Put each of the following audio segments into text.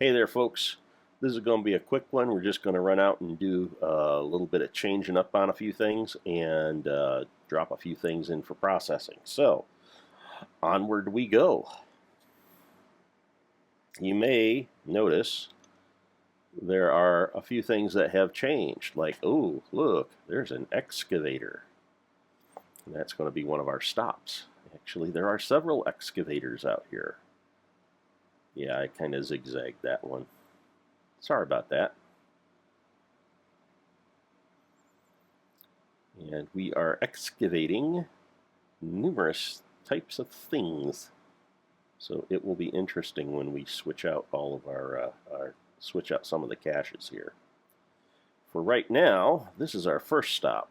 Hey there, folks. This is going to be a quick one. We're just going to run out and do a little bit of changing up on a few things and drop a few things in for processing. So, onward we go. You may notice there are a few things that have changed, like, oh, look, there's an excavator. And that's going to be one of our stops. Actually, there are several excavators out here. Yeah, I kind of zigzagged that one. Sorry about that. And we are excavating numerous types of things. So it will be interesting when we switch out all of our switch out some of the caches here. For right now, this is our first stop.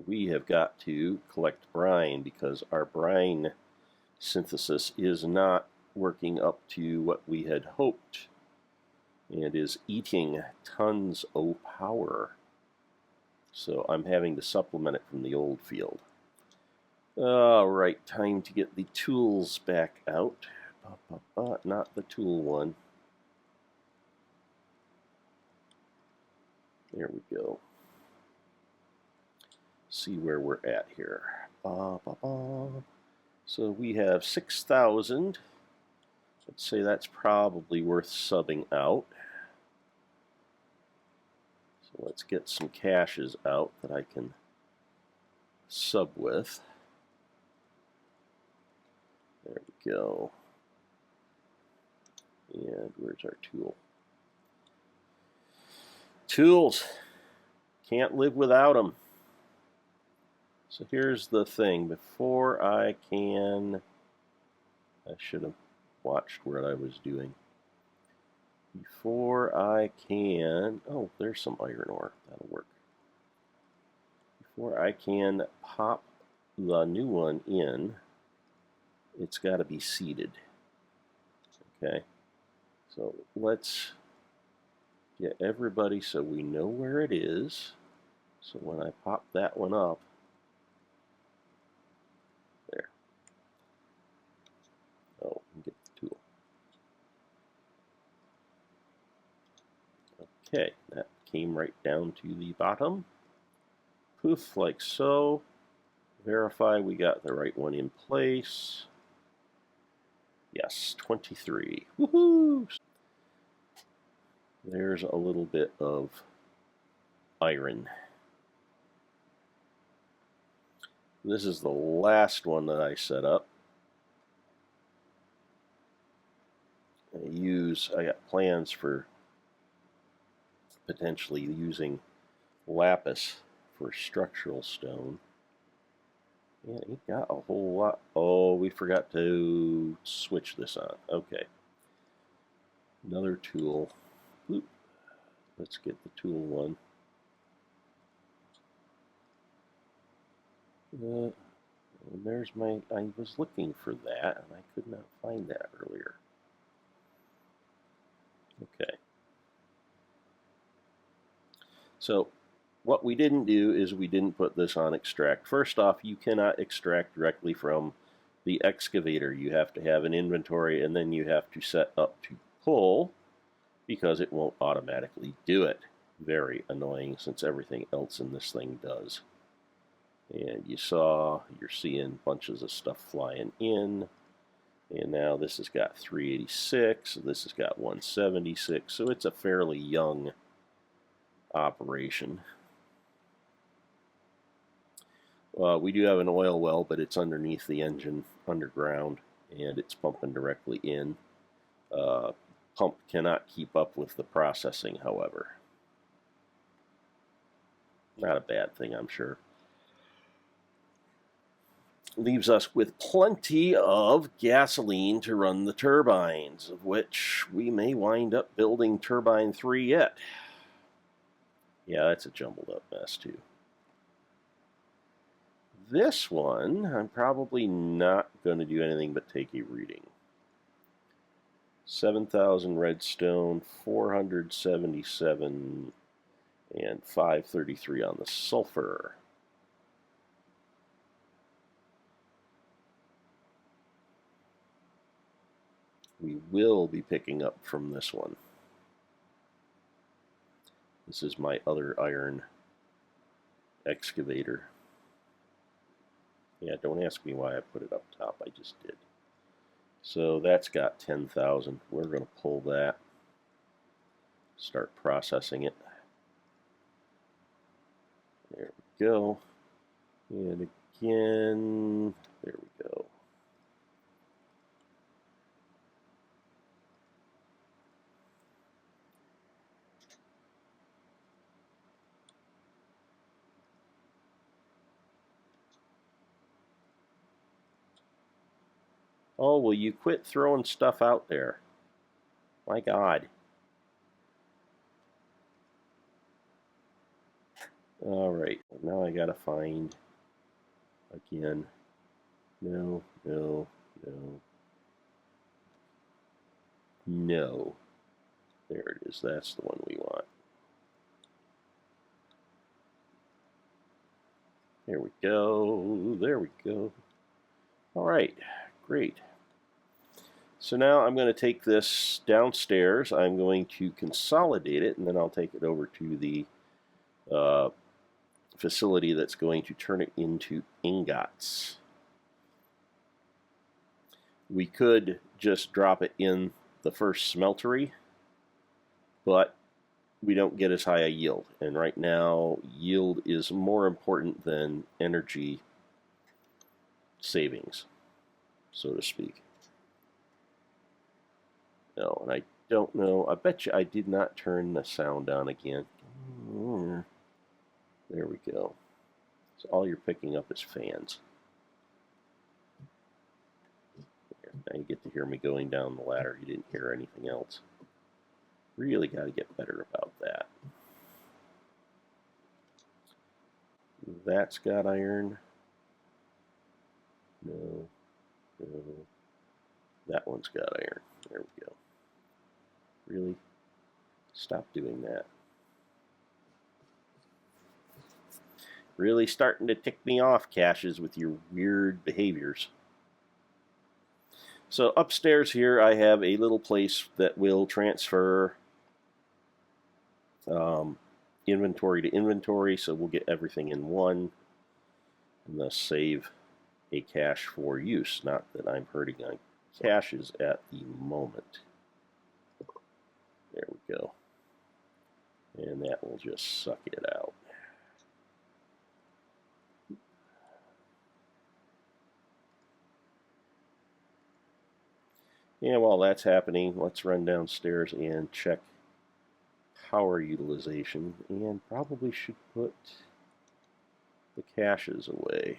We have got to collect brine because our brine synthesis is not working up to what we had hoped and is eating tons of power. So I'm having to supplement it from the old field. Alright, time to get the tools back out. Not the tool one. There we go. See where we're at here. So we have 6,000. Let's say that's probably worth subbing out. So let's get some caches out that I can sub with. There we go. And where's our tool? Tools. Can't live without them. So here's the thing. Before I should have watched what I was doing. Before I can, oh, there's some iron ore. That'll work. Before I can pop the new one in, it's got to be seeded. Okay. So let's get everybody so we know where it is. So when I pop that one up, there. Oh, get the tool. Okay, that came right down to the bottom. Poof, like so. Verify we got the right one in place. Yes, 23. Woohoo! There's a little bit of iron. This is the last one that I set up. I got plans for potentially using lapis for structural stone. Yeah, it got a whole lot. Oh, we forgot to switch this on. Okay. Another tool. Oop. Let's get the tool one. There's my, I was looking for that and I could not find that earlier. Okay. So what we didn't do is we didn't put this on extract. First off, you cannot extract directly from the excavator. You have to have an inventory and then you have to set up to pull because it won't automatically do it. Very annoying since everything else in this thing does. And you're seeing bunches of stuff flying in. And now this has got 386, this has got 176, so it's a fairly young operation. We do have an oil well, but it's underneath the engine, underground, and it's pumping directly in. Pump cannot keep up with the processing, however. Not a bad thing, I'm sure. Leaves us with plenty of gasoline to run the turbines, of which we may wind up building turbine 3 yet. Yeah, that's a jumbled up mess too. This one, I'm probably not going to do anything but take a reading. 7,000 redstone, 477, and 533 on the sulfur. will be picking up from this one. This is my other iron excavator. Yeah, don't ask me why I put it up top, I just did. So that's got 10,000. We're going to pull that, start processing it. There we go. And again, there we go. Oh, will you quit throwing stuff out there? My God. All right, now I gotta find, again, no, no, no, no. There it is, that's the one we want. There we go, there we go. All right, great. So now I'm going to take this downstairs, I'm going to consolidate it, and then I'll take it over to the facility that's going to turn it into ingots. We could just drop it in the first smeltery, but we don't get as high a yield. And right now, yield is more important than energy savings, so to speak. No, and I don't know. I bet you I did not turn the sound on again. There we go. So all you're picking up is fans. There, now you get to hear me going down the ladder. You didn't hear anything else. Really got to get better about that. That's got iron. No, no. That one's got iron. There we go. Really? Stop doing that. Really starting to tick me off, caches, with your weird behaviors. So upstairs here I have a little place that will transfer inventory to inventory, so we'll get everything in one and thus save a cache for use. Not that I'm hurting on caches at the moment. There we go. And that will just suck it out. And while that's happening, let's run downstairs and check power utilization, and probably should put the caches away.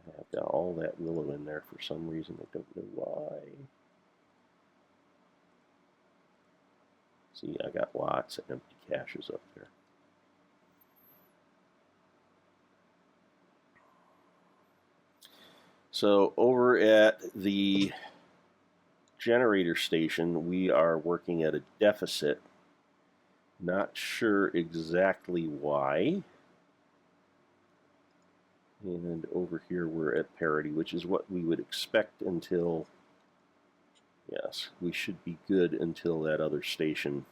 I've got all that willow in there for some reason. I don't know why. See, I got lots of empty caches up there. So over at the generator station, we are working at a deficit. Not sure exactly why. And over here we're at parity, which is what we would expect until, yes, we should be good until that other station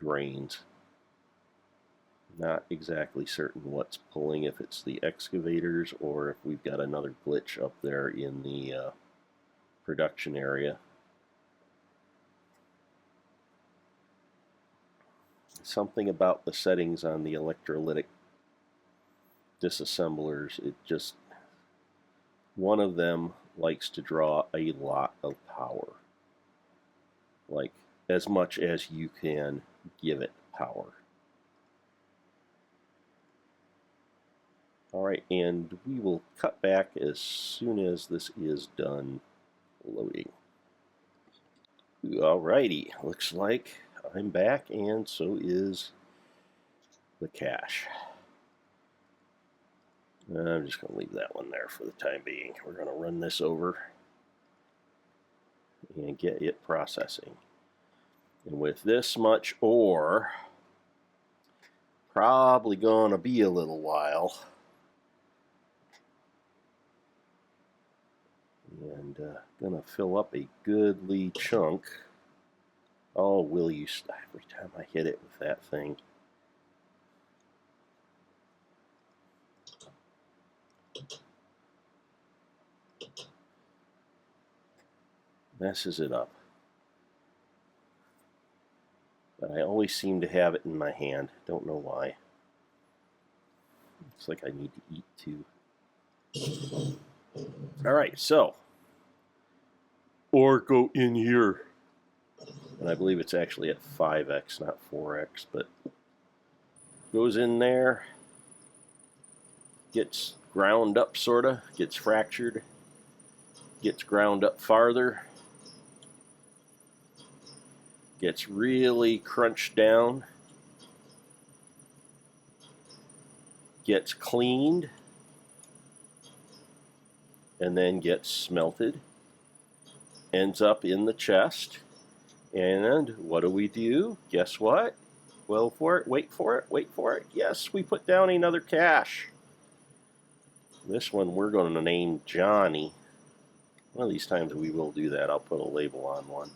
drains. Not exactly certain what's pulling, if it's the excavators or if we've got another glitch up there in the production area. Something about the settings on the electrolytic disassemblers, it just, one of them likes to draw a lot of power. Like, as much as you can give it power. Alright, and we will cut back as soon as this is done loading. Alrighty, looks like I'm back, and so is the cache. I'm just going to leave that one there for the time being. We're going to run this over and get it processing. And with this much ore, probably going to be a little while. And gonna fill up a goodly chunk. Oh, will you stop every time I hit it with that thing? Messes it up. But I always seem to have it in my hand. Don't know why. Looks like I need to eat too. Alright, so. Or go in here. And I believe it's actually at 5x, not 4x, but goes in there. Gets ground up, sorta. Gets fractured. Gets ground up farther. Gets really crunched down. Gets cleaned. And then gets smelted. Ends up in the chest. And what do? Guess what? Well, wait for it. Yes, we put down another cache. This one we're going to name Johnny. One of these times we will do that. I'll put a label on one.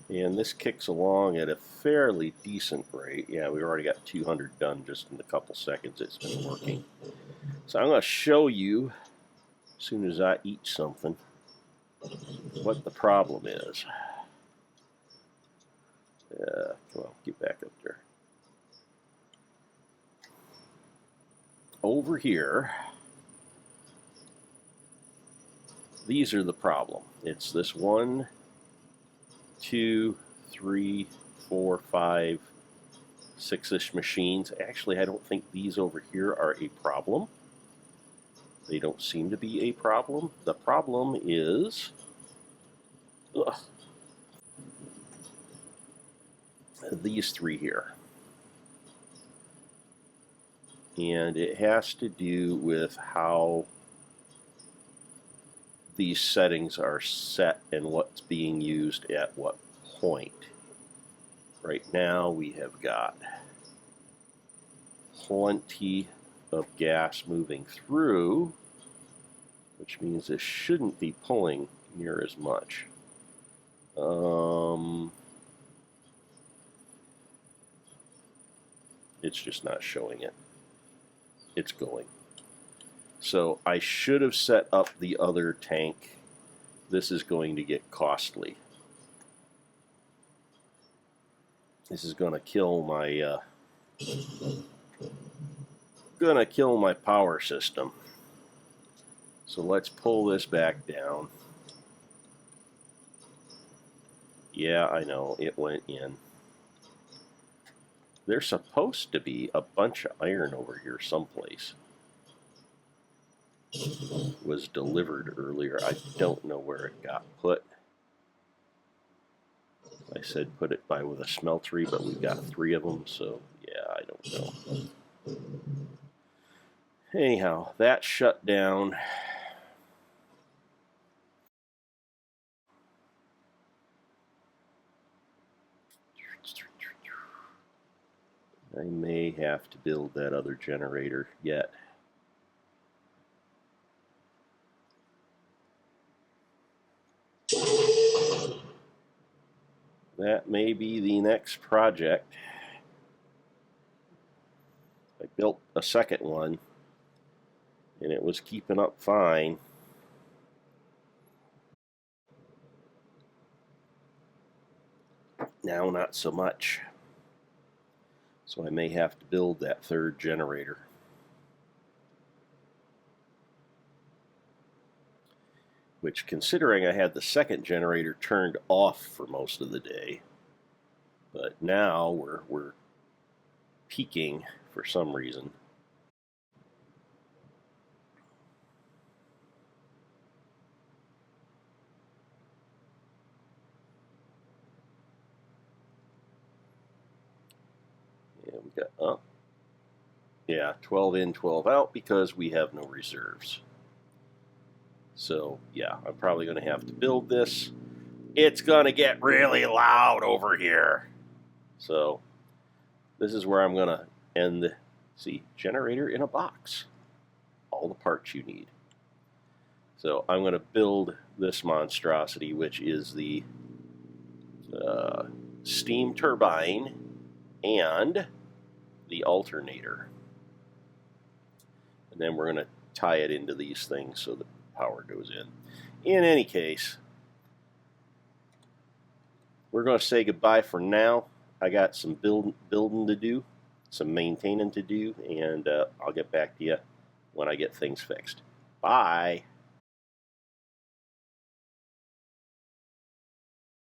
And this kicks along at a fairly decent rate. Yeah, we already got 200 done just in a couple seconds. It's been working. So I'm going to show you, as soon as I eat something, what the problem is. Come on, get back up there. Over here, these are the problem. It's this 1, 2, 3, 4, 5, 6-ish machines. Actually, I don't think these over here are a problem. They don't seem to be a problem. The problem is these 3 here. And it has to do with how these settings are set and what's being used at what point. Right now we have got plenty of gas moving through, which means this shouldn't be pulling near as much. It's just not showing it. It's going. So I should have set up the other tank. This is going to get costly. This is going to kill my power system. So let's pull this back down. Yeah, I know, it went in. There's supposed to be a bunch of iron over here someplace. It was delivered earlier. I don't know where it got put. I said put it by with a smeltery, but we've got 3 of them, so yeah, I don't know. Anyhow, that shut down. I may have to build that other generator yet. That may be the next project. I built a second one, and it was keeping up fine. Now not so much. So I may have to build that 3rd generator. Which, considering I had the 2nd generator turned off for most of the day, but now we're peaking for some reason. Yeah, we got 12 in, 12 out because we have no reserves. So yeah, I'm probably going to have to build this. It's going to get really loud over here. So this is where I'm going to end the generator in a box. All the parts you need. So I'm going to build this monstrosity, which is the steam turbine and the alternator. And then we're going to tie it into these things so the power goes in. In any case, we're going to say goodbye for now. I got some building to do, some maintaining to do, and I'll get back to you when I get things fixed. Bye.